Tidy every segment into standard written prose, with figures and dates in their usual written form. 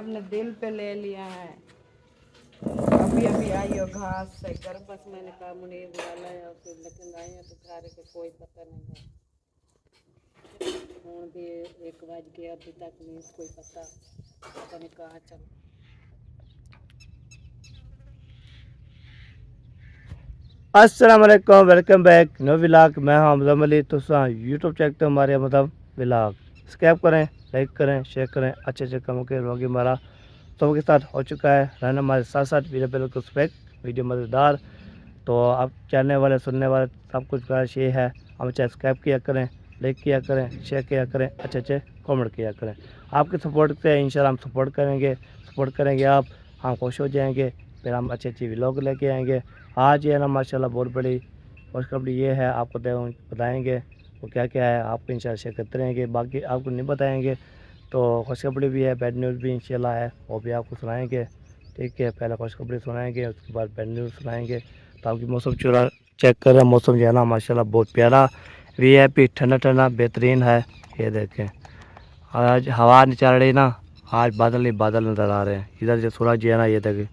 आपने दिल पे ले लिया है। अभी अभी आई हो घास से घर, बस मैंने कहा मुनीर वाला है और फिर लेकिन आई है तो सारे को कोई पता नहीं है। हूँ भी 1 बज गया अभी तक नहीं कोई पता नहीं कहाँ चल। अस्सलाम वालेकुम, वेलकम बैक नो व्लॉग। मैं हूं हमजा अली। तो यूट्यूब चैनल तो हमारे मतलब व्लॉग सब्सक्राइब करें, लाइक करें, शेयर करें। अच्छे अच्छे कामों के रोगी हमारा सबके साथ हो चुका है। रहना हमारे साथ साथ वीडियो बिल्कुल रिस्पेक्ट वीडियो मज़ेदार। तो आप चैनल वाले सुनने वाले सब कुछ का ये है, हमें चाहे सब्सक्राइब किया करें, लाइक किया करें, शेयर किया करें, अच्छे अच्छे कमेंट किया करें। आपके सपोर्ट से इंशाल्लाह हम सपोर्ट करेंगे आप, हम खुश हो जाएंगे। फिर हम अच्छी अच्छी व्लॉग लेके आएंगे। आज ये ना माशाल्लाह बहुत बड़ी खुशखबरी ये है, आपको बताएंगे वो क्या क्या है। आपको इंशाल्लाह शेयर करते रहेंगे, बाकी आपको नहीं बताएंगे। तो खुशखबरी भी है, बैड न्यूज़ भी इंशाल्लाह है, वो भी आपको सुनाएंगे। ठीक है, पहले खुशखबरी सुनाएंगे, उसके बाद बैड न्यूज़ सुनाएंगे। तो आपकी मौसम चूरा चेक करें, मौसम जो है ना माशाल्लाह बहुत प्यारा वीआईपी ठंडा ठंडा बेहतरीन है। ये देखें, आज हवा नहीं चल रही ना, आज बादल ही बादल नज़र आ रहे हैं। इधर जो सूरज जो है ना, ये देखें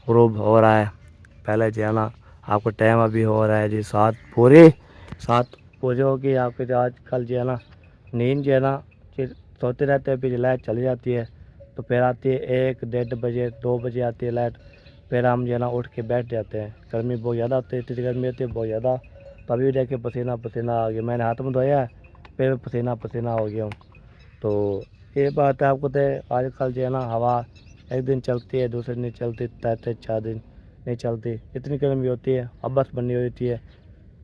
ग़ुरूब हो रहा है। पहले जो है ना आपको टाइम अभी हो रहा है जी 7 पूरी होगी आपके। जो आज कल जो है ना नींद जो है ना फिर सोते रहते हैं, फिर लाइट चली जाती है। तो फिर आती है 1 1:30 बजे 2 बजे आती है लाइट। फिर हम जो है ना उठ के बैठ जाते हैं। गर्मी बहुत ज़्यादा होती है, इतनी गर्मी होती है बहुत ज़्यादा। तो अभी देखे पसीना पसीना आ गया, मैंने हाथ में धोया है, फिर पसीना पसीना हो गया हूँ। तो ये बात है आपको तो, आजकल जो है ना हवा एक दिन चलती है, दूसरे दिन नहीं चलती, 3 4 दिन नहीं चलती, इतनी गर्मी होती है, अब बस बनी हुई होती है।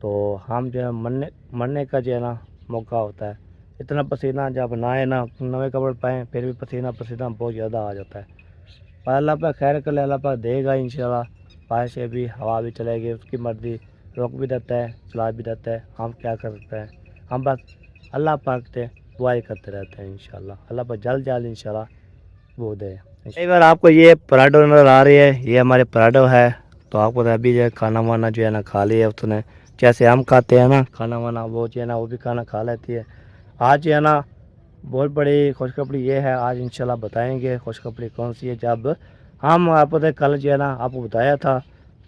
तो हम जो है मरने मरने का जो है ना मौका होता है। इतना पसीना, जब नहाए ना नए कपड़े पाएँ फिर भी पसीना पसीना बहुत ज़्यादा आ जाता है। पर अल्लाह पाक खैर कर ले, अल्लाह पाक देगा इंशाल्लाह। बाहर से भी हवा भी चलेगी, उसकी मर्ज़ी, रोक भी देता है, चला भी देता है, हम क्या कर सकते हैं। हम बस अल्लाह पाक से दुआ ही करते रहते हैं इंशाल्लाह, अल्लाह पाक जल्द जल्द इंशाल्लाह वो दे। कई बार आपको ये पराठो नज़र आ रही है, ये हमारे पराठो है। तो आपको तो अभी जो है खाना वाना जो है ना खा लिया उसने, जैसे हम खाते हैं ना खाना वाना, वो जो है ना वो भी खाना खा लेती है। आज जो है ना बहुत बड़ी खुशखबरी ये है, आज इंशाल्लाह बताएंगे खुशखबरी कौन सी है। जब हम आपको तो कल जो है ना आपको बताया था,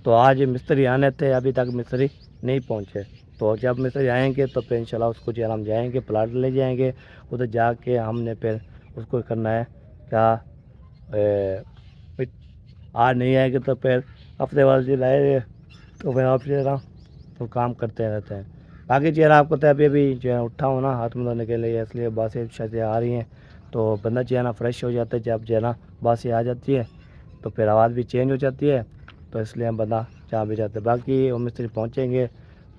तो आज मिस्त्री आने थे, अभी तक मिस्त्री नहीं पहुँचे। तो जब मिस्त्री आएंगे तो फिर इंशाल्लाह उसको जो है हम जाएंगे प्लाट ले जाएंगे, उधर जाके हमने फिर उसको करना है क्या, फिर आज नहीं आएंगे तो फिर हफ्ते बाद दिन आएंगे। तो फिर आप जो है ना तो काम करते रहते हैं। बाकी जो है ना आपको तो अभी अभी जो है उठा हूँ ना हाथ में धोने के लिए, इसलिए बासें शायद आ रही हैं। तो बंदा जो है ना फ्रेश हो जाता है, जब जो है ना बासें आ जाती है तो फिर आवाज़ भी चेंज हो जाती है। तो इसलिए हम बंदा जहाँ भी जाते हैं। बाकी वो मिस्त्री पहुँचेंगे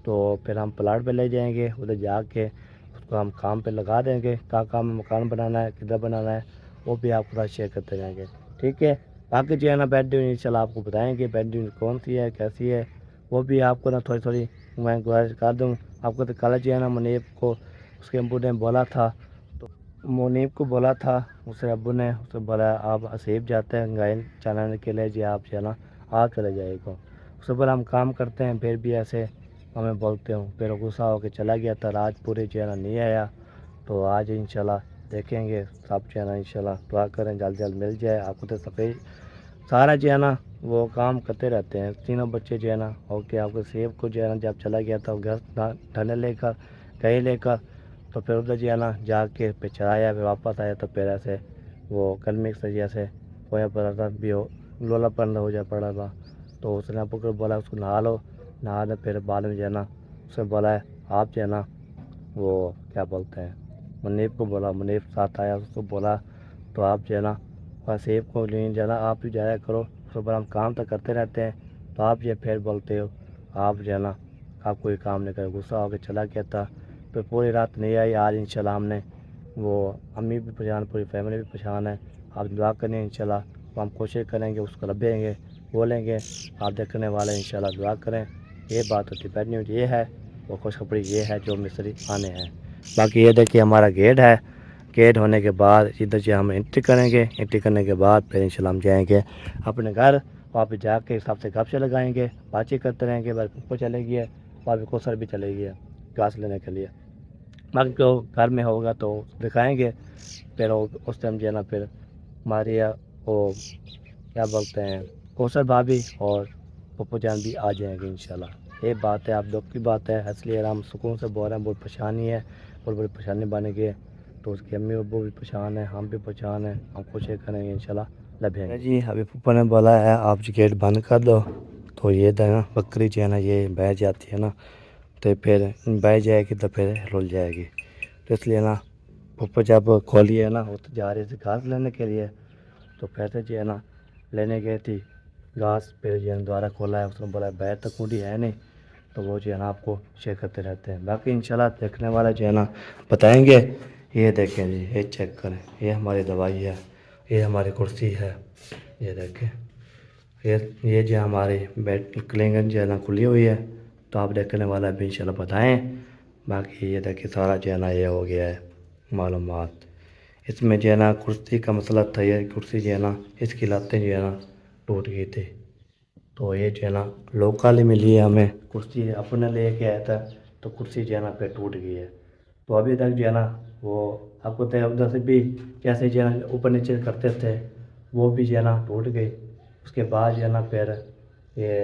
तो फिर हम प्लाट पे ले जाएंगे, उधर जाके उसको हम काम पे लगा देंगे। क्या काम है, मकान बनाना है, किधर बनाना है, वो भी आपके साथ शेयर करते रहेंगे। ठीक है, बाकी जो है ना बेड ड्यून इंशाल्लाह आपको बताएंगे, बेड ड्यून कौन सी है कैसी है, वो भी आपको ना थोड़ी थोड़ी मैं गुजारिश कर दूँ। आपको तो कल जो है ना मुनीब को उसके अब्बू ने बोला था, तो मुनीब को बोला था उसके अब्बू ने, उसे बोला आप असीब जाते हैं गाय चलाने के लिए जी, आप जो है ना आ चले जाएगा। उससे बोला हम काम करते हैं, फिर भी ऐसे हमें बोलते हूँ। फिर गुस्सा होकर चला गया था, रात पूरे जो है ना नहीं आया। तो आज इंशाल्लाह देखेंगे सब जो है ना, इंशाल्लाह दुआ करें जल्द जल्द मिल जाए। आपको तो सफ़ेद सारा जो है ना वो काम करते रहते हैं, तीनों बच्चे जो है ना। ओके, आपको सेब को जो है ना जब चला गया था घर ढाने लेकर कहीं लेकर, तो फिर उधर जो है ना जाके फिर चलाया, फिर वापस आया तो फिर ऐसे वो गर्मी से जैसे होया पड़ा था, भी हो लोलापन हो जा पड़ा था। तो उसने आपको को बोला उसको नहा लो, नहा लो। फिर बाद में जो है ना उसने बोला है आप जो है ना वो क्या बोलते हैं, मुनीब को बोला, मुनीब साथ आया, उसको बोला तो आप जो है ना सेब को लेने जाना, आप भी जाया करो। सुबह हम काम तो करते रहते हैं, तो आप ये फिर बोलते हो आप जो है ना आप कोई काम नहीं करे। गुस्सा होकर चला गया था, फिर पूरी रात नहीं आई। आज इंशाल्लाह हमने वो अम्मी भी परेशान, पूरी फैमिली भी परेशान है। आप दुआ करें इंशाल्लाह, तो हम कोशिश करेंगे उसको लभेंगे, बोलेंगे, आप देखने वाले इंशाल्लाह दुआ करें। ये बात होती, बैड न्यूज़ ये है, वो खुशखबरी ये है जो मिस्री आने हैं। बाकी ये देखिए हमारा गेट है, गेट होने के बाद इधर से हम एंट्री करेंगे, एंट्री करने के बाद फिर इंशाल्लाह हम जाएंगे अपने घर। वहाँ पे जाके हिसाब से गप से लगाएंगे, बातचीत करते रहेंगे। बस को चलेगी है, वहाँ पे कोसर भी चलेगी है घास लेने के लिए। बाकी जो घर में होगा तो दिखाएंगे। फिर उस टाइम जो है ना फिर हमारी वो क्या बोलते हैं कौशल भाभी और पप्पू जान भी आ जाएंगे इंशाल्लाह। ये बात है, आप दुख की बात है, इसलिए हम सुकून से बोल रहे हैं। बहुत परेशानी है, बहुत बड़ी परेशानी बन गई है। तो उसकी अम्मी अब्बू भी परेशान है, हम भी परेशान हैं। हम कोशिश करेंगे इंशाल्लाह लभेंगे जी। अभी पप्पा ने बोला है आप गेट बंद कर दो। तो ये ना बकरी जो है ना ये बह जाती है ना, तो फिर बह जाएगी तो फिर रुल जाएगी। तो इसलिए ना पप्पा जब खोली है ना वो तो जा रही थी घास लेने के लिए। तो फिर से जो है ना लेने गई थी घास, फिर जो है दोबारा खोला है। उसने बोला बैर तक कुंडी है नहीं, तो वो जो है ना आपको शेयर करते रहते हैं। बाकी इंशाल्लाह देखने वाला जो है ना बताएंगे। ये देखें जी, ये चेक करें, ये हमारी दवाई है, ये हमारी कुर्सी है, ये देखें। ये जो हमारी बेड क्लिंगन जो है ना खुली हुई है। तो आप देखने वाला भी इंशाल्लाह बताएं। बाकी ये देखिए सारा जो है ना ये हो गया है मालूमात। इसमें जो है ना कुर्सी का मसला था, ये कुर्सी जो है ना इसकी लातें जो है ना टूट गई थी। तो ये जो है ना लोकल में लिए हमें कुर्सी अपने लेके आया था, तो कुर्सी जो है ना फिर टूट गई है। तो अभी तक जो है ना वो आपको तो उधर से भी जैसे जो है ना ऊपर नीचे करते थे वो भी जो है ना टूट गई। उसके बाद जो है ना फिर ये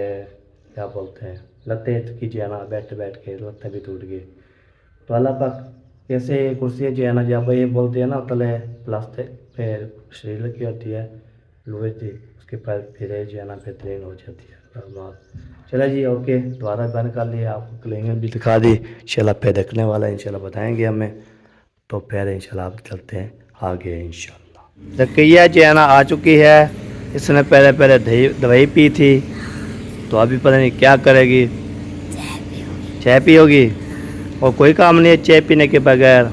क्या बोलते हैं लतें की जो है ना बैठ बैठ के लतें भी टूट गई। तो अल्लाह पाक ऐसे कुर्सियाँ जो है ना जब ये बोलते हैं ना तले प्लास्टिक फिर स्टील की होती है लोहे की, उसके पर फिर जो है ना बेहतरीन हो जाती है। चलो जी ओके, दोबारा बंद कर लिया, आपको क्लिंगन भी दिखा दी। इंशाल्लाह पे देखने वाला है, इंशाल्लाह बताएंगे हमें। तो फिर इंशाल्लाह आप चलते हैं आगे इंशाल्लाह। रकैया जो है ना आ चुकी है, इसने पहले पहले दवाई पी थी, तो अभी पता नहीं क्या करेगी। चाय पियोगी? और कोई काम नहीं है चाय पीने के बगैर?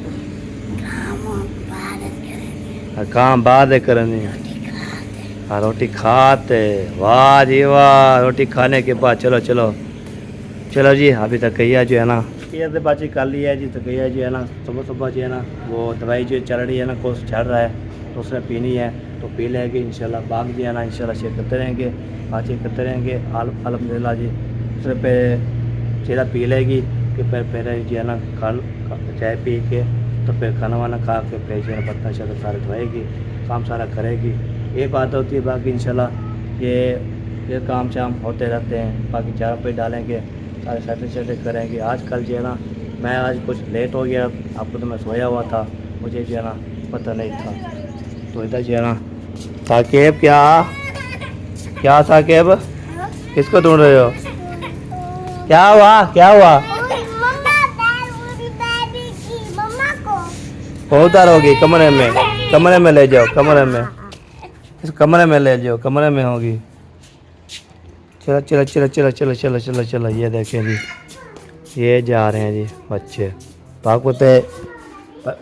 काम बाद करेंगे। हाँ रोटी खाते, वाह जी वाह, रोटी खाने के बाद चलो चलो चलो जी। अभी तक कहिया जो है ना ये बाजी कर ली है जी। तो कहिया जो है ना सुबह सुबह जो है ना वो दवाई जो चल रही है ना कोर्स चढ़ रहा है, तो उसने पीनी है तो पी लेंगे इंशाल्लाह। बाग जो है ना इंशाल्लाह शेयर करते रहेंगे, बातचीत करते रहेंगे अल्हम्दुलिल्लाह जी। उससे पे चेहरा पी लेगी कि फिर जो है ना चाय पी के तो फिर खाना वाना खा के फिर जो है बर्तन शर्तन सारे धोएगी, काम सारा करेगी। एक बात होती है। बाकी इंशाल्लाह ये काम शाम होते रहते हैं। बाकी चार पे डालेंगे, सारे सेटिंग करेंगे। आजकल जो है ना मैं आज कुछ लेट हो गया, आपको तो मैं सोया हुआ था, मुझे जो है ना पता नहीं था। तो इधर जो है ना साकेब क्या साकेब किसको ढूंढ रहे हो? क्या हुआ क्या हुआ? वो उधर होगी कमरे में ले जाओ, कमरे में, इस कमरे में ले जाओ, कमरे में होगी। चलो चलो चलो चलो चलो चलो चलो चलो। ये देखें जी, ये जा रहे हैं जी बच्चे। तो आपको तो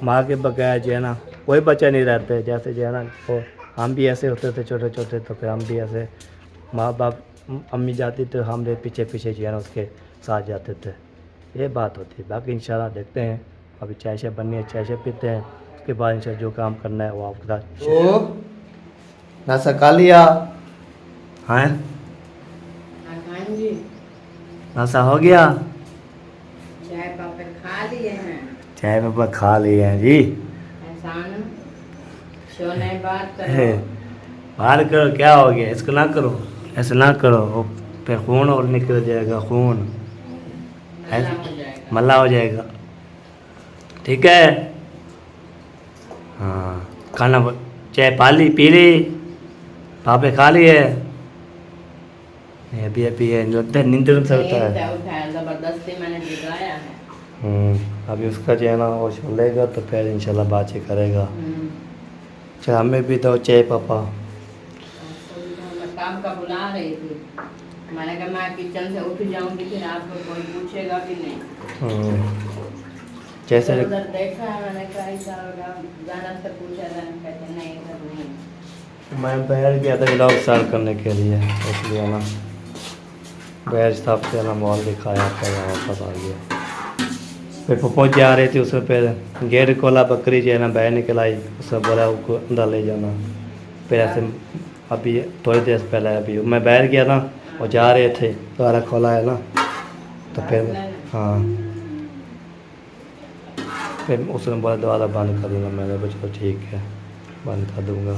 माँ के बगैर जो है ना कोई बच्चा नहीं रहते। जैसे जो है ना वो हम भी ऐसे होते थे छोटे छोटे, तो फिर हम भी ऐसे माँ बाप अम्मी जाती तो हम भी पीछे पीछे जो है ना उसके साथ जाते थे। ये बात होती है। बाकी इंशाल्लाह देखते हैं, अभी चाय शाय बननी है, चाय शाय पीते हैं, उसके बाद इंशाल्लाह जो काम करना है वो आपके साथ। तो नाश्ता खा लिया? हाँ नाश्ता हो गया? चाय पापड़ खा लिए हैं। चाय पापा खा लिए हैं जी। एहसान सोने बात करो। बाहर करो, क्या हो गया? इसको ना करो, ऐसे ना करो, वो फिर खून और निकल जाएगा, खून मल्ला हो जाएगा। ठीक है हाँ। खाना चाय पी ली, पापे खा लिए? अभी ये लगता है नींद से होता है। जबरदस्ती मैंने जगाया है। अभी उसका जो है ना वो चलेगा तो फिर इंशाल्लाह बातचीत करेगा। चल हमें भी दो चाय पापा। काम का बुला रही थी, मैंने कहा मैं किचन से उठ जाऊंगी फिर आपको कोई पूछेगा भी नहीं। जैसे उधर देखा है, मैंने कहा ऐसा होगा, ज़्यादा से पूछा जाने, कहते नहीं इधर नहीं। मैं बैठ गया था व्लॉग स्टार्ट करने के लिए, इसलिए ना बैठ साहब से ना मॉल दिखाया फिर वापस आ गया। फिर पहुँच जा रहे थे, उसमें फिर गेट खोला, बकरी जो है ना बाहर निकल आई, उसने बोला उसको अंदर ले जाना। फिर ऐसे अभी थोड़ी देर पहले अभी मैं बैठ गया ना, वो जा रहे थे, दोबारा खोला है ना, तो फिर हाँ फिर उसने बोला दोबारा बंद कर दूँगा। मैंने बोला चलो ठीक है बंद कर दूँगा।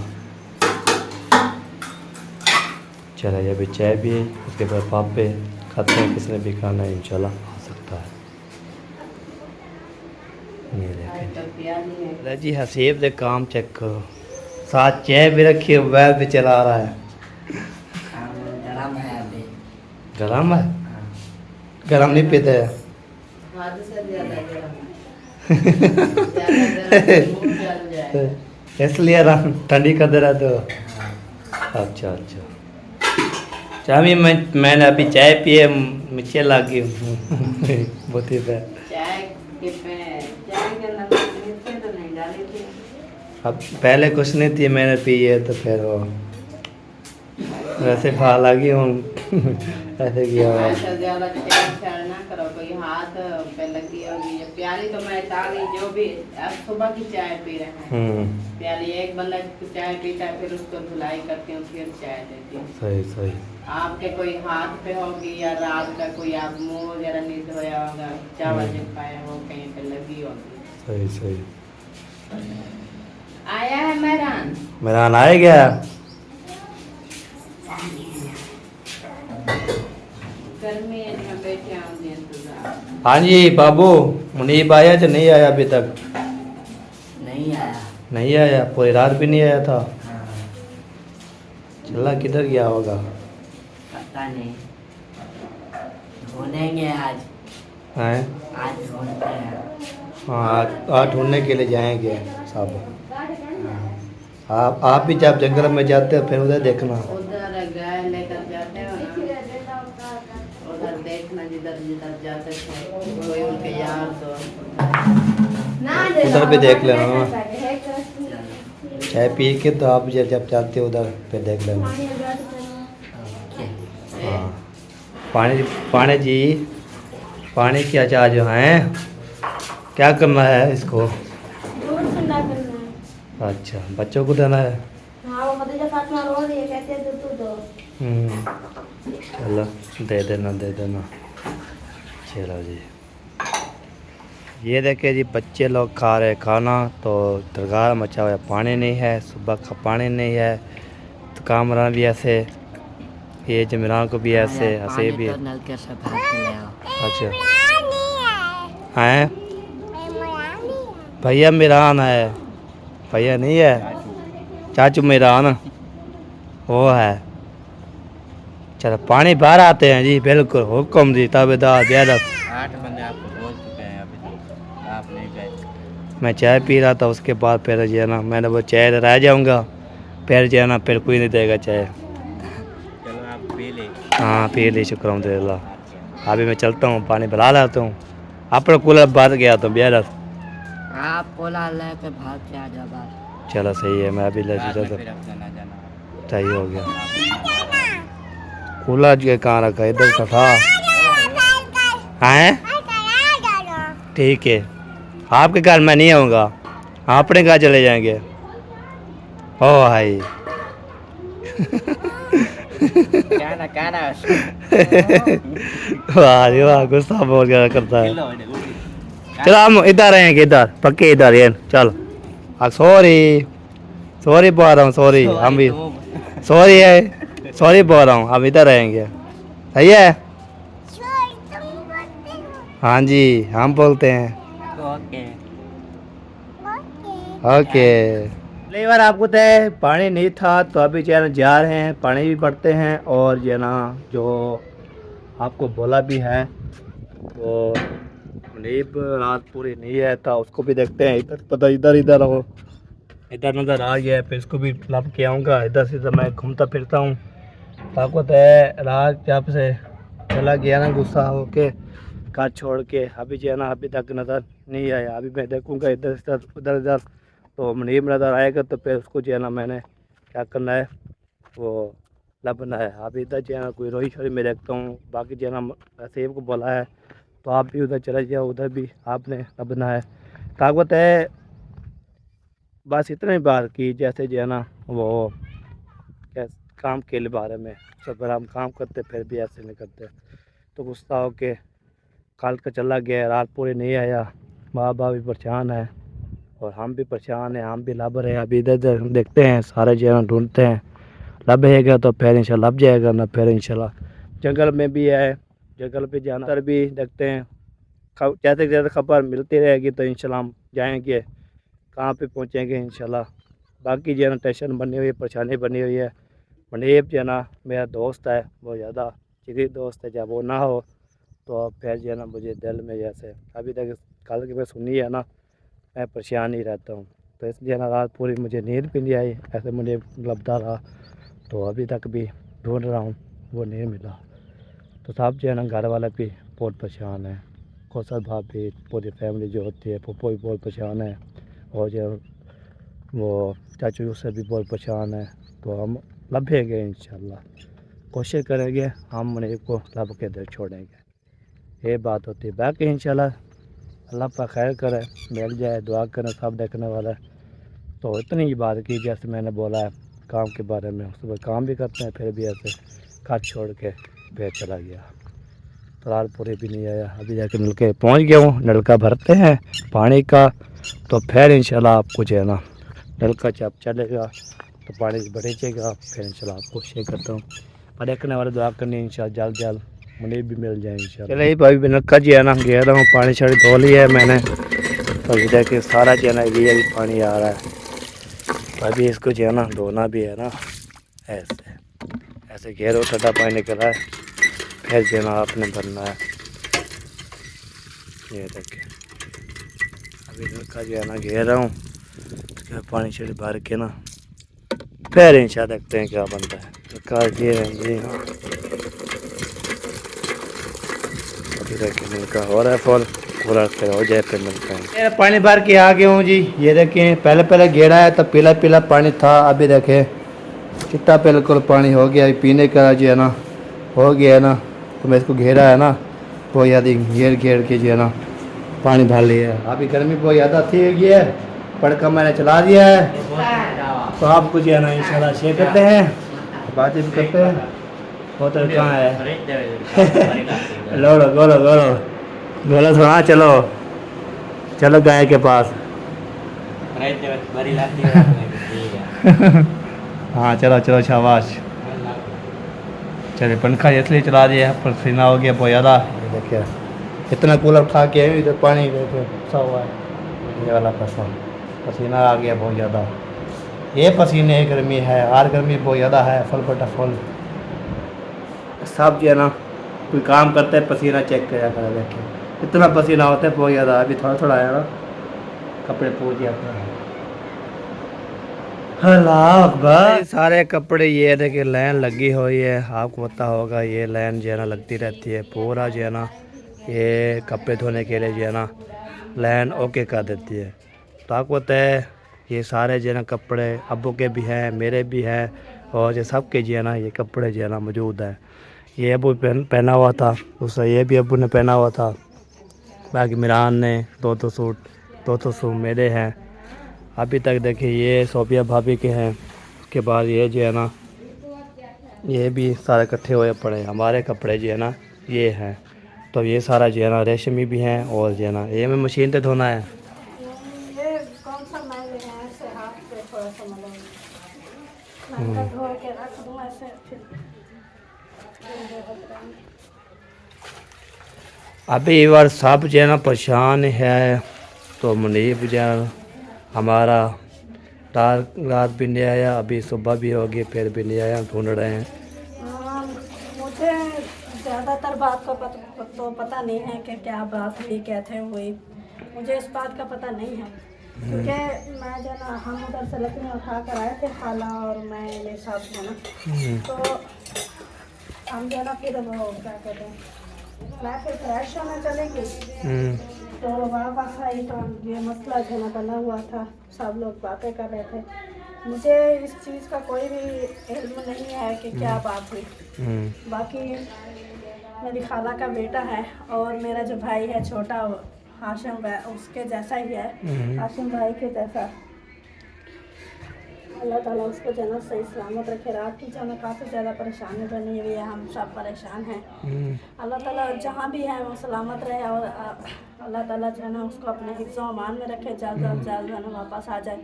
चला अभी चाय भी, उसके बाद पापे खाते हैं, किसने भी खाना है इंशाल्लाह आ सकता है। ये देखें जी हसीब दे काम चेक करो, साथ चाय भी रखी है, मोबाइल भी चला रहा है। गरम है अभी। गरम है? गरम नहीं पीते हैं। हद से ज्यादा गरम है। ज्यादा गरम तो मुंह जल जाएगा। इसलिए आराम ठंडी कर दे रहा तो। अच्छा अच्छा, चामी मैंने अभी चाय पिए, मिर्चे लगी बहुत ही पे। चाय के अंदर मिर्ची तो नहीं डाली थी। अब पहले कुछ नहीं थी, मैंने पी है तो फिर वो वैसे खा लगी हूँ ऐसे किया हुआ। ऐसा ज्यादा छेड़छाड़ ना करो, कोई हाथ पे लगी होगी। ये प्याली तो मैं ताली जो भी आज सुबह की चाय पी रहे हैं, प्याली एक बंदा चाय पीता है फिर उसको धुलाई करती हूँ फिर चाय देती हूँ। सही सही। आपके कोई हाथ पे होगी या रात का कोई आप मुंह वगैरह नहीं धोया होगा, चावल जब पाया वो कहीं पे लगी होगी। सही सही। आया है मेहरान? मेहरान आए गया? गर्मी है मैं बैठे आऊंगी इंतजार। हाँ जी बाबू, मुनीब आया जो नहीं आया अभी तक? नहीं आया। नहीं आया, पूरी रात भी नहीं आया था। हाँ, चला किधर गया होगा? पता नहीं। ढूंढेंगे आज। हैं? आज ढूंढते हैं। हाँ आज ढूंढने के लिए जाएंगे साहब। आप भी जब जंगल में जाते हो फिर उधर देखना। उधर गाय लेकर जाते हो ना, उधर देखना जिधर जिधर जाते थे कोई उनके यार दोस्त उधर भी देख लेना ना। चलो। चाय पी के तो आप जब जाते हो उधर फिर देख लेना। ओके। हाँ पानी पानी जी, पानी क्या चार्ज हैं? क्या करना है इसको? दूध ठंडा करना है। अच्छा बच्चों को देना है। हाँ वो खदीजा फातिमा रो रही है, कहते हैं दूध दो। चलो दे देना दे देना। चलो जी, ये देखे जी बच्चे लोग खा रहे खाना, तो दरगाह मचा हुआ है, पानी नहीं है, सुबह का पानी नहीं है। तो कामरान भी ऐसे, ये जमीरान को भी ऐसे हंसे भी। तो नलके से भर के ले आओ। अच्छा हैं? भैया मेरान है, भैया नहीं है, चाचू मेरान वो है। चलो पानी बाहर आते हैं जी, बिल्कुल हुक्म जी ताबेदार ज़्यादा। 8 बंदे आपको बोल चुके हैं अभी तक, आप नहीं गए। मैं चाय पी रहा था, उसके बाद फिर जो है ना मैंने वो चाय रह जाऊंगा, फिर जो है ना फिर कोई नहीं देगा चाय। चलो आप पी ले। हाँ पी ली, शुक्र अल्हम्दुलिल्लाह। अभी मैं चलता हूँ, पानी पिला लाता हूँ। अपना कूलर बात गया तो बेहद। आप कोला लेके भाग के आ जाओ बाहर। चलो सही है, मैं अभी ले बाद जाता में फिर अपना ना जाना। सही हो गया। कूलर जो कहाँ रखा, इधर का था। हैं? ठीक है, आपके घर मैं नहीं आऊँगा, अपने घर चले जाएंगे। ओ भाई कहना वाह जी वाह, गुस्सा बहुत ज़्यादा करता है। चलो हम इधर रहेंगे, इधर पक्के इधर ये चल। सॉरी सॉरी बोल रहा हूँ, सॉरी हम भी सॉरी है, सॉरी बोल रहा हूँ, हम इधर रहेंगे। सही है? हाँ जी हम बोलते हैं। ओके। ओके। अगली बार आपको तो पानी नहीं था, तो अभी जो है ना जा रहे हैं, पानी भी भरते हैं, और जो है ना जो आपको बोला भी है वो मुनीब रात पूरी नहीं आया था, उसको भी देखते हैं। इधर पता इधर इधर हो, इधर नज़र आ गया, फिर इसको भी लब के आऊँगा। इधर से इधर मैं घूमता फिरता हूँ। ताकत है रात जब से चला गया ना गुस्सा होके घर छोड़ के, अभी जो है ना अभी तक नज़र नहीं आया। अभी मैं देखूँगा इधर से उधर इधर, तो मुनीब नज़र आएगा तो फिर उसको जो है ना मैंने क्या करना है वो लबना है। अभी इधर जो है ना कोई रोई शोरी में देखता हूँ, बाकी जो है ना सेब को बोला है तो आप भी उधर चले जाओ, उधर भी आपने लबना है। ताकत है बस इतनी बात की, जैसे जो है ना वो क्या काम के लिए बारे में सब हम काम करते फिर भी ऐसे नहीं करते, तो गुस्सा हो के कल का चला गया, रात पूरी नहीं आया। माँ बाप भी परेशान है और हम भी परेशान हैं, हम भी लाभ रहे हैं। अभी इधर उधर देखते हैं, सारे जो है ना ढूंढते हैं, लभेगा तो फिर इंशाल्लाह लभ जाएगा, ना फिर इंशाल्लाह जंगल में भी है, जंगल पे जाना तर भी देखते हैं। जैसे जैसे खबर मिलती रहेगी तो इंशाल्लाह हम जाएंगे, कहाँ पे पहुँचेंगे इंशाल्लाह। बाकी जो है ना टेंशन बनी हुई है, परेशानी बनी हुई है। मुनीब जो है ना मेरा दोस्त है, वो ज़्यादा जिगरी दोस्त है, जब वो ना हो तो फिर जो है ना मुझे दिल में जैसे अभी तक कल की मैं सुनी है ना, मैं परेशान ही रहता हूँ। तो इसलिए ना रात पूरी मुझे नींद भी नहीं आई, ऐसे मुझे लपता रहा। तो अभी तक भी ढूंढ रहा हूँ, वो नहीं मिला। तो साहब जो है ना घर वाले भी बहुत परेशान है, कौसर भाभी पूरी फैमिली जो होती है पप्पो भी बहुत परेशान है, और जो वो चाचू उससे भी बहुत परेशान है। तो हम लभेंगे इंशाल्लाह, कोशिश करेंगे हम मुनीब को लब के दिल छोड़ेंगे, ये बात होती है। बाकी इंशाल्लाह अल्लाह पर खैर करे, मिल जाए, दुआ करें सब देखने वाला है। तो इतनी ही बात की जैसे मैंने बोला है काम के बारे में, सुबह काम भी करते हैं फिर भी ऐसे घर छोड़ के फिर चला गया। तलाल पूरे भी नहीं आया, अभी जाके नलके पहुंच गया हूँ, नलका भरते हैं पानी का, तो फिर इंशाल्लाह आपको जो है ना नलका जब चलेगा तो पानी बढ़ेगा, फिर इंशाल्लाह आपको शेयर करता हूँ। और देखने वाले दुआ करनी इंशाल्लाह जल्द जल्द मुनीब भी मिल जाए इंशाल्लाह। चले भाई नलका जो है ना गया रहा हूँ, पानी शाड़ी धो लिया है मैंने, तो अभी देखिए सारा जो है ना ये भी पानी आ रहा है। अभी इसको जो है ना धोना भी है ना, ऐसे ऐसे घेरो ठंडा पानी निकला है, फिर जो है ना आपने भरना है। ये देखिए अभी नलका जो है ना घेर रहा हूँ, उसके बाद पानी शाड़ी भर के ना फिर इंशाल्लाह देखते हैं क्या बनता है। नलका ये है जी, अभी देखिए नलका हो रहा है फुल, पूरा फिर हो जाए फिर मिलते हैं। पानी भर के आ गया हूँ जी, ये देखें पहले पहले घेरा है तो पीला पीला पानी था, अभी देखें चिट्टा बिल्कुल पानी हो गया, पीने का जो है ना हो गया है ना। तो मैं इसको घेरा है ना बहुत ज़्यादा घेर घेर के जो है ना पानी भर लिया है। अभी गर्मी बहुत ज़्यादा थी गई है, पड़का मैंने चला दिया है। तो आपको जो है ना इंशाल्लाह शेयर करते हैं, बातें भी करते हैं। होटल कहाँ है लोड़ो गोलो गोलो गोलो थोड़ा, चलो चलो गाय के पास हाँ चलो चलो शाबाश। चलिए पंखा इसलिए चला दिया है, पसीना हो गया बहुत ज़्यादा। देखिए इतना कूलर खा के आए इधर पानी देखो सा हुआ है, ये वाला पसीना आ गया बहुत ज़्यादा। ये पसीने गर्मी है, और गर्मी बहुत ज़्यादा है, फल बटा फल सब जो है ना कोई काम करते हैं पसीना चेक किया करा, देखिए इतना पसीना होता है बहुत ज़्यादा। अभी थोड़ा थोड़ा आया ना, कपड़े पूछ दिया अल्लाह अकबर। सारे कपड़े ये देखिए लाइन लगी हुई है, आपको पता होगा ये लाइन जो है ना लगती रहती है, पूरा जो है ना ये कपड़े धोने के लिए जो है ना लाइन ओके कर देती है। तो आपको पता है ये सारे जो है ना कपड़े अब्बू के भी हैं, मेरे भी हैं, और ये सब के जो है ना ये कपड़े जो है ना मौजूद है। ये अबू पहना हुआ था, दूसरा ये भी अबू ने पहना हुआ था, बाकी मिरान ने दो सूट मेरे हैं। अभी तक देखिए ये सोफिया भाभी के हैं, उसके बाद ये जो है ना ये भी सारे इकट्ठे हुए पड़े हैं, हमारे कपड़े जो है ना ये हैं। तो ये सारा जो है ना रेशमी भी हैं, और जो है ना ये मैं मशीन पे धोना है। ये कौन सा मैं ऐसे हाथ पे थोड़ा सा मैं धो के रख दूं ऐसे फिर अभी ये बार सब जो है ना परेशान है। तो मुनीब जो है हमारा रात भी नहीं आया, अभी सुबह भी हो गई फिर भी नहीं आया, ढूंढ रहे हैं। मुझे ज़्यादातर बात का तो पता नहीं है कि क्या बात हुई कैसे हुई, मुझे इस बात का पता नहीं है, क्योंकि मैं जो ना हम उधर से लकड़ी उठा कर आए थे खाला और मैं मेरे साथ जो ना, तो हम जो ना फिर वो क्या कहते हैं मैं फिर फ्रेश होने चले गई, तो वापस आई तो ये मसला जो ना बना हुआ था, सब लोग बातें कर रहे थे। मुझे इस चीज़ का कोई भी इल्म नहीं है कि क्या बात हुई। बाकी मेरी खाला का बेटा है और मेरा जो भाई है छोटा हाशिम भाई उसके जैसा ही है, हाशिम भाई के जैसा। अल्लाह ताला उसको जो है ना सही सलामत रखे। रात की जो है ना काफ़ी ज़्यादा परेशानी बनी हुई है, हम सब परेशान हैं। अल्लाह ताला जहाँ भी है वो सलामत रहे और अल्लाह ताला जो है ना उसको अपने हिफ्ज़ व अमान में रखे, जल्द जो है ना वापस आ जाए।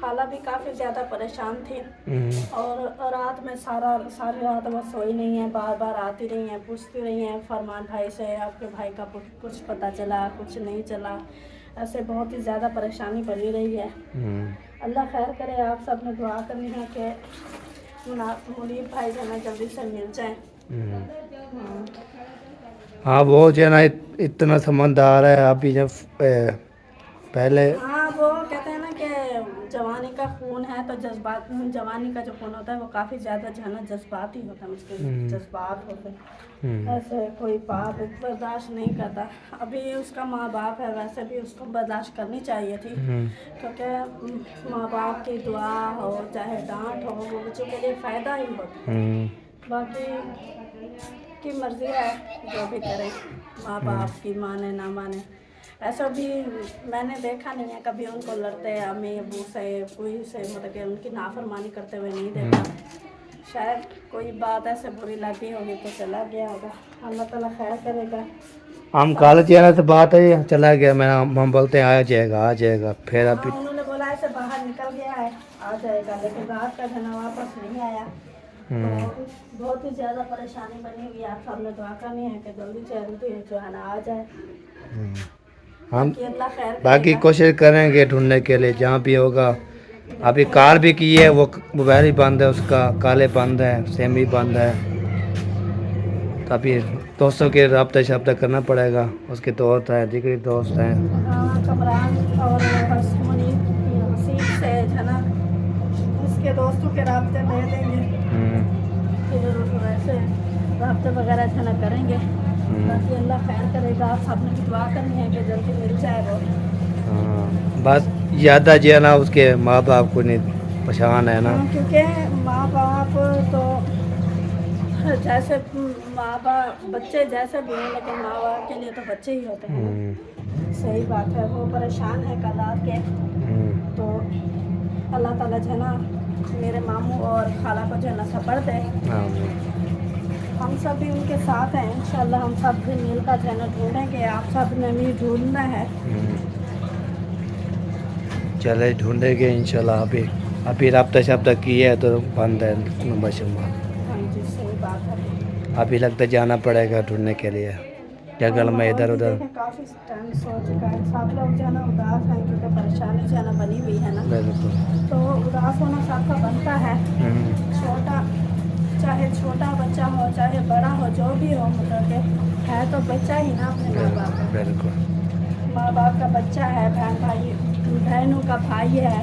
खाला भी काफ़ी ज़्यादा परेशान थी और रात में सारी रात वो सोई नहीं है, बार बार आती रही हैं, पूछती रही हैं फरमान भाई से आपके भाई का कुछ पता चला, कुछ नहीं चला। ऐसे बहुत ही ज़्यादा परेशानी बनी रही है। अल्लाह खैर करे। आप सब ने दुआ करनी है कि मुनीब भाई जो है ना जल्दी से मिल जाए। हाँ वो जो है ना इतना समझदार है अभी जब पहले। हाँ वो कहते हैं ना कि जवानी का खून है तो जज्बात, जवानी का जो खून होता है वो काफ़ी ज़्यादा जो है ना जज्बाती होता है, उसके जज्बात होते हैं। ऐसे कोई पाप बर्दाश्त नहीं करता। अभी उसका माँ बाप है, वैसे भी उसको बर्दाश्त करनी चाहिए थी, क्योंकि माँ बाप की दुआ हो चाहे डांट हो वो बच्चों के लिए फ़ायदा ही होता है। बाकी की मर्ज़ी है, जो भी करे, माँ बाप की माने ना माने। ऐसा भी मैंने देखा नहीं है कभी उनको लड़ते अम्मी अबू से कोई से, मतलब कि उनकी नाफरमानी करते हुए नहीं देखा। शायद कोई बात ऐसे बुरी लगी होगी तो चला गया होगा। अल्लाह ताला खैर करेगा। हम कल जो है ना तो बात है चला गया, मैं हम बोलते हैं आ जाएगा फिर हाँ अभी। उन्होंने बोला ऐसे बाहर निकल गया है, आ जाएगा, लेकिन रात का खाना वापस नहीं आया। तो बहुत ही ज़्यादा परेशानी बनी हुई है। आप सबने दुआ करनी है कि जल्दी से जल्दी जो है ना आ जाए। हम अल्लाह खैर बाकी करेगा। कोशिश करेंगे ढूंढने के लिए जहाँ भी होगा। अभी कार भी की है, वो मोबाइल ही बंद है उसका, काले बंद है, सेम भी बंद है। तो अभी दोस्तों के रब्ता शब्दा करना पड़ेगा। उसके दोस्त हैं, जिगरी दोस्त हैं। हाँ कमरान और हसीब से है ना उसके दोस्तों के रास्ते ले देंगे, फिर वैसे रास्ते वगैरह है ना करेंगे। बाकी अल्लाह खैर करेगा। आप सबने भी दुआ करनी है कि जल्दी मिल जाए वो। हाँ बस ज़्यादा जो है ना उसके माँ बाप को नहीं परेशान है ना। क्योंकि माँ बाप तो जैसे माँ बाप बच्चे जैसे भी हैं, लेकिन माँ बाप के लिए तो बच्चे ही होते हैं ना। सही बात है। वो परेशान है कल रात के। तो अल्लाह ताला जो है ना मेरे मामू और खाला को जो है ना सब्र दे। हम सब भी उनके साथ हैं इंशाल्लाह। हम सब भी मिलकर जो है ना ढूंढेंगे। आप सब ने भी ढूंढना है। चले ढूंढेंगे इंशाल्लाह। अभी रब्ता शब्दा किया है तो बंद है नंबर शंबर। हाँ जी सही बात है। अभी लगता जाना पड़ेगा ढूंढने के लिए जंगल में इधर उधर। काफ़ी टाइम सो चुका है। सब लोग जो है ना उदास हैं क्योंकि परेशानी जो है ना बनी हुई है ना। बिल्कुल। तो उदास होना सबका बनता है। चाहे छोटा बच्चा हो चाहे बड़ा हो, जो भी हो, मतलब कि है तो बच्चा ही ना अपने माँ बाप का। बिल्कुल। माँ बाप का बच्चा है, बहनों का भाई है,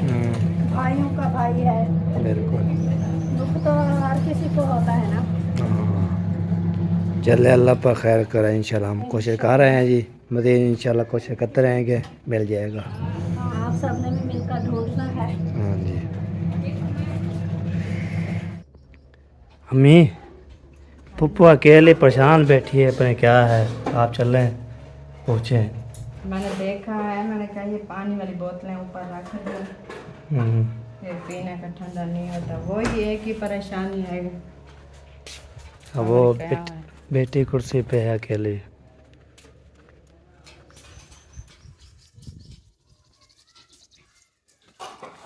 भाइयों का भाई है। बिल्कुल। दुख तो हर किसी को होता है ना। चले अल्लाह पर खैर करें इंशाल्लाह। हम कोशिश कर रहे हैं जी, मज़ीद इंशाल्लाह कोशिश करते रहेंगे, मिल जाएगा। हाँ आप सब ने भी मिलकर ढूंढना है। हाँ जी। अम्मी पप्पू अकेले परेशान बैठी है, अपने क्या है, आप चल रहे हैं पूछे। मैंने देखा है, मैंने कहा ये पानी वाली बोतलें ऊपर रख दो, फिर पीने का ठंडा नहीं होता। वही एक ही परेशानी है। अब वो बेटी कुर्सी पे है अकेली।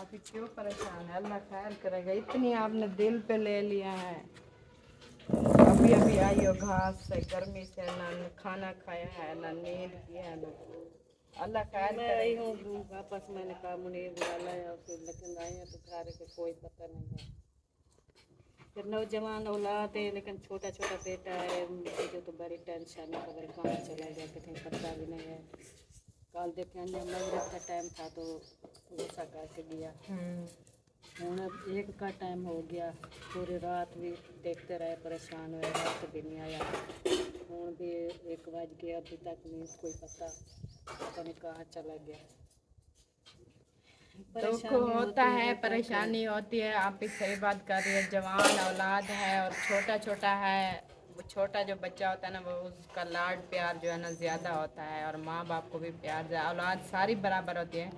अभी क्यों परेशान है, अल्लाह खैर करेगा। इतनी आपने दिल पे ले लिया है। अभी अभी आई हो घास से, गर्मी से, ना खाना खाया है, ना नींद की है, ना। अल्लाह खैर मैं आई हूँ वापस। मैंने कहा मुनीर वाला है और फिर लेकिन आई है तो घर के कोई पता नहीं है। फिर नौजवान औलाद है लेकिन छोटा छोटा बेटा है, मुझे तो बड़ी टेंशन है। अगर कहाँ चला गया कहीं पता भी नहीं है। कल देखे मगरिब का टाइम था तो गुस्सा करके गया। हूँ अब एक का टाइम हो गया, पूरी रात भी देखते रहे, परेशान हुए, रात भी नहीं आया। हूँ भी 1 बज गया, अभी तक नहीं कोई पता नहीं कहाँ चला गया। दुख होता है, परेशानी होती है। आप भी सही बात कर रही है। जवान औलाद है और छोटा छोटा है। वो छोटा जो बच्चा होता है ना, वो उसका लाड प्यार जो है ना ज़्यादा होता है, और माँ बाप को भी प्यार। औलाद सारी बराबर होती है,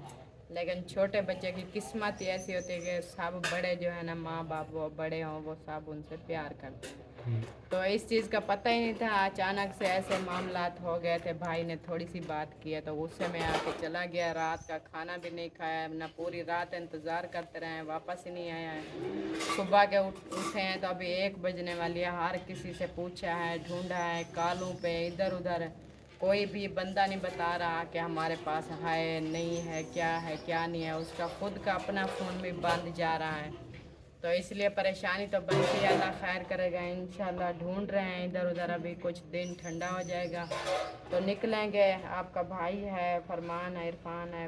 लेकिन छोटे बच्चे की किस्मत ही ऐसी होती है कि सब बड़े जो है ना माँ बाप वो बड़े हों वो सब उनसे प्यार करते हैं। तो इस चीज़ का पता ही नहीं था, अचानक से ऐसे मामलात हो गए थे। भाई ने थोड़ी सी बात की है तो गुस्से में आके चला गया, रात का खाना भी नहीं खाया ना, पूरी रात इंतज़ार करते रहे, वापस ही नहीं आया है। सुबह के उठे हैं तो अभी 1 बजने वाली है, हर किसी से पूछा है, ढूंढा है, कॉलों पे इधर उधर, कोई भी बंदा नहीं बता रहा कि हमारे पास है नहीं है, क्या नहीं है। उसका खुद का अपना फ़ोन भी बंद जा रहा है, तो इसलिए परेशानी तो बनती है। अल्लाह खैर करेगा इंशाल्लाह। ढूंढ रहे हैं इधर उधर, अभी कुछ दिन ठंडा हो जाएगा तो निकलेंगे। आपका भाई है, फरमान है, इरफान है,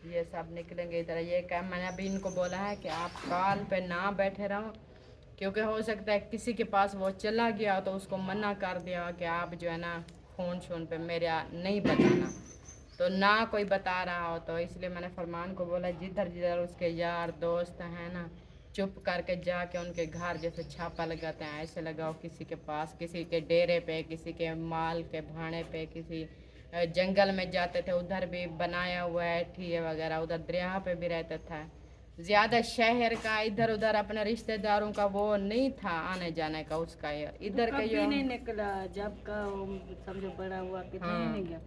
ये सब निकलेंगे इधर। ये क्या, मैंने अभी इनको बोला है कि आप कॉल पे ना बैठे रहो, क्योंकि हो सकता है किसी के पास वो चला गया तो उसको मना कर दिया कि आप जो है ना फ़ोन शोन पे मेरा नहीं बताना, तो ना कोई बता रहा हो। तो इसलिए मैंने फरमान को बोला जिधर जिधर उसके यार दोस्त हैं ना, चुप करके जाके उनके घर जैसे छापा लगाते हैं ऐसे लगाओ, किसी के पास, किसी के डेरे पे, किसी के माल के भाड़े पे, किसी जंगल में जाते थे उधर भी बनाया हुआ है ठिये वगैरह, उधर दरिया पे भी रहता था। ज़्यादा शहर का इधर उधर अपने रिश्तेदारों का वो नहीं था आने जाने का उसका, इधर तो के कभी जो नहीं निकला, जब का वो समझो बड़ा हुआ कितना हाँ। नहीं गया।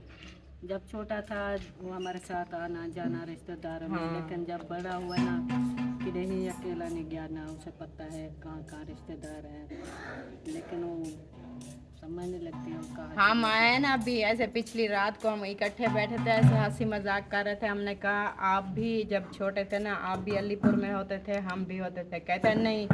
जब छोटा था वो हमारे साथ आना जाना रिश्तेदारों में, हाँ। लेकिन जब बड़ा हुआ ना कि नहीं अकेला नहीं गया, ना उसे पता है कहाँ कहाँ रिश्तेदार हैं, लेकिन वो समझ नहीं लगती है कहाँ। हम आए ना अभी ऐसे, पिछली रात को हम इकट्ठे बैठे थे, ऐसे हंसी मजाक कर रहे थे। हमने कहा आप भी जब छोटे थे ना आप भी अलीपुर में होते थे, हम भी होते थे। कहते नहीं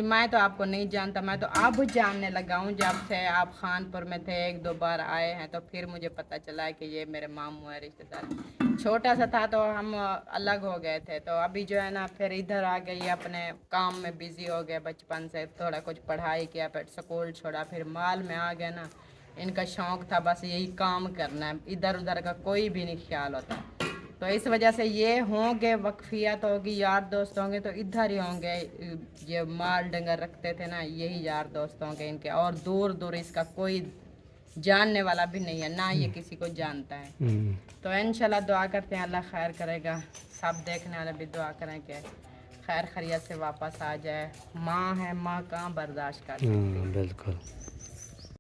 मैं तो आपको नहीं जानता, मैं तो अब जानने लगा हूँ जब से आप खानपुर में थे, 1-2 बार आए हैं तो फिर मुझे पता चला है कि ये मेरे मामू है रिश्तेदार। छोटा सा था तो हम अलग हो गए थे, तो अभी जो है ना फिर इधर आ गई, अपने काम में बिजी हो गए। बचपन से थोड़ा कुछ पढ़ाई किया, फिर स्कूल छोड़ा, फिर माल में आ गए ना। इनका शौक़ था बस यही काम करना है, इधर उधर का कोई भी नहीं ख्याल होता। तो इस वजह से ये होंगे, वक्फियत होगी, यार दोस्त होंगे तो इधर ही होंगे। ये माल डंगर रखते थे ना यही यार दोस्त होंगे इनके, और दूर दूर इसका कोई जानने वाला भी नहीं है, ना ये किसी को जानता है। तो इंशाल्लाह दुआ करते हैं अल्लाह खैर करेगा। सब देखने वाले भी दुआ करें कि खैर खैरियत से वापस आ जाए। माँ है, माँ कहाँ बर्दाश्त कर सकती है। बिल्कुल।